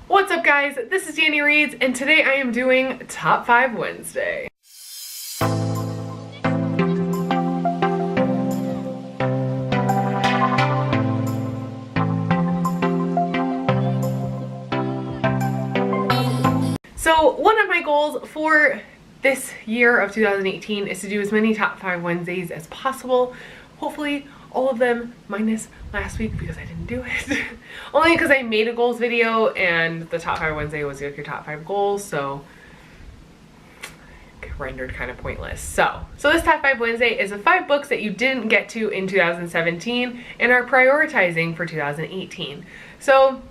What's up guys, this is Dani Reads and today I am doing Top 5 Wednesday. So one of my goals for this year of 2018 is to do as many Top 5 Wednesdays as possible. Hopefully all of them minus last week because I didn't do it. Only because I made a goals video and the Top 5 Wednesday was like your top 5 goals, so it rendered kind of pointless. So this Top 5 Wednesday is the 5 books that you didn't get to in 2017 and are prioritizing for 2018. So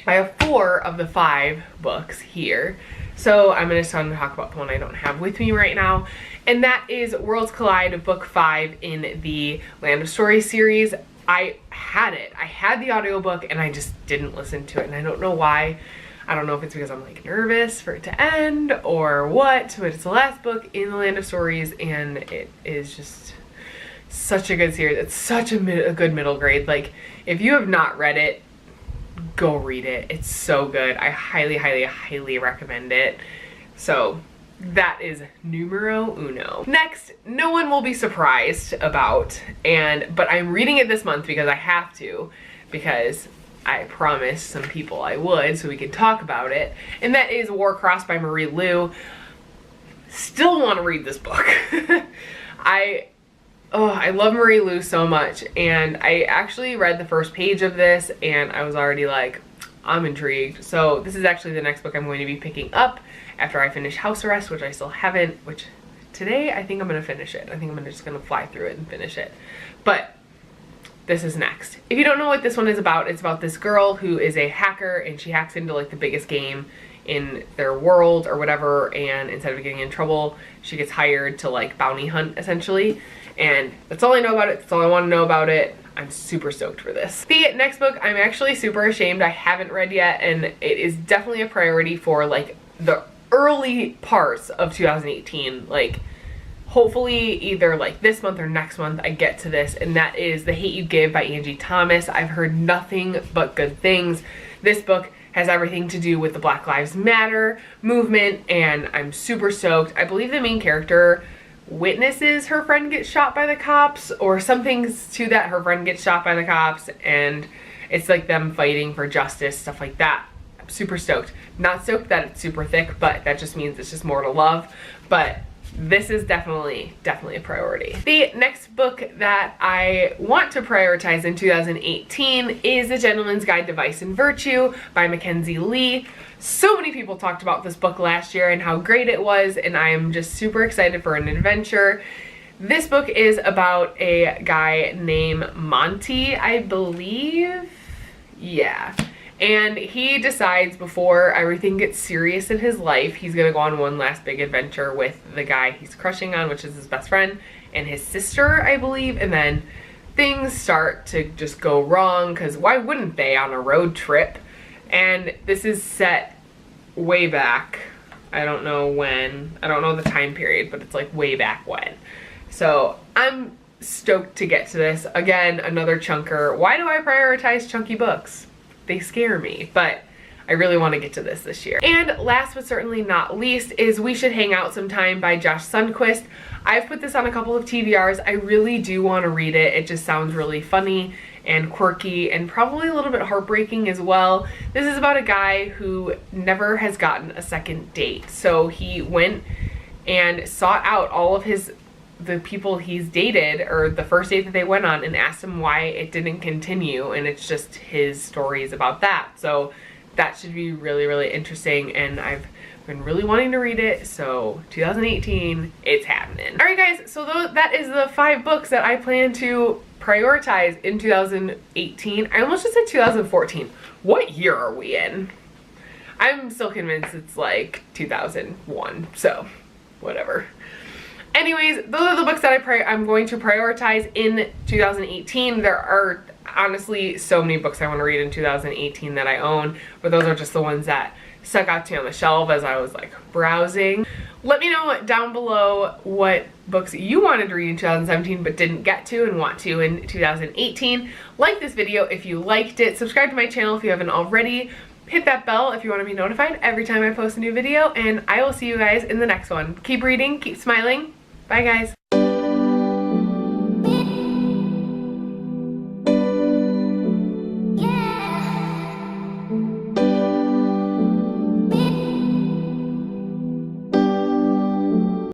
I have 4 of the 5 books here. So I'm going to talk about the one I don't have with me right now. And that is Worlds Collide, book 5 in the Land of Stories series. I had it. I had the audiobook and I just didn't listen to it. And I don't know why. I don't know if it's because I'm like nervous for it to end or what. But it's the last book in the Land of Stories and it is just such a good series. It's such a good middle grade. Like if you have not read it, go read it. It's so good. I highly recommend it. So that is numero uno. Next, no one will be surprised about, but I'm reading it this month because I have to, because I promised some people I would so we could talk about it, and that is Warcross by Marie Lu. Still want to read this book. I love Marie Lu so much, and I actually read the first page of this and I was already like, I'm intrigued. So this is actually the next book I'm going to be picking up after I finish House Arrest, which I still haven't, which today I think I'm going to finish it. I think I'm just going to fly through it and finish it. But this is next. If you don't know what this one is about, it's about this girl who is a hacker and she hacks into like the biggest game in their world or whatever, and instead of getting in trouble, she gets hired to like bounty hunt essentially. And that's all I know about it. That's all I want to know about it. I'm super stoked for this. The next book I'm actually super ashamed I haven't read yet, and it is definitely a priority for like the early parts of 2018. Like hopefully either like this month or next month I get to this, and that is The Hate You Give by Angie Thomas. I've heard nothing but good things. This book has everything to do with the Black Lives Matter movement and I'm super stoked. I believe the main character witnesses her friend gets shot by the cops or something to that. Her friend gets shot by the cops and it's like them fighting for justice, stuff like that. I'm super stoked. Not stoked that it's super thick, but that just means it's just more to love. But this is definitely a priority. The next book that I want to prioritize in 2018 is The Gentleman's Guide to Vice and Virtue by Mackenzie Lee. So many people talked about this book last year and how great it was, and I am just super excited for an adventure. This book is about a guy named Monty, I believe. Yeah. And he decides before everything gets serious in his life, he's gonna go on one last big adventure with the guy he's crushing on, which is his best friend, and his sister, I believe. And then things start to just go wrong, because why wouldn't they on a road trip? And this is set way back. I don't know when. I don't know the time period, but it's like way back when. So I'm stoked to get to this. Again, another chunker. Why do I prioritize chunky books? They scare me, but I really want to get to this year. And last but certainly not least is We Should Hang Out Sometime by Josh Sundquist. I've put this on a couple of TBRs. I really do want to read it. It just sounds really funny and quirky and probably a little bit heartbreaking as well. This is about a guy who never has gotten a second date. So he went and sought out all of the people he's dated, or the first date that they went on, and asked him why it didn't continue, and it's just his stories about that. So that should be really interesting, and I've been really wanting to read it, so 2018, it's happening. Alright guys, so that is the 5 books that I plan to prioritize in 2018. I almost just said 2014. What year are we in? I'm still convinced it's like 2001, so whatever. Anyways, those are the books that I'm going to prioritize in 2018. There are honestly so many books I want to read in 2018 that I own, but those are just the ones that stuck out to me on the shelf as I was like browsing. Let me know down below what books you wanted to read in 2017 but didn't get to and want to in 2018. Like this video if you liked it. Subscribe to my channel if you haven't already. hit that bell if you want to be notified every time I post a new video, and I will see you guys in the next one. Keep reading, keep smiling. Bye guys.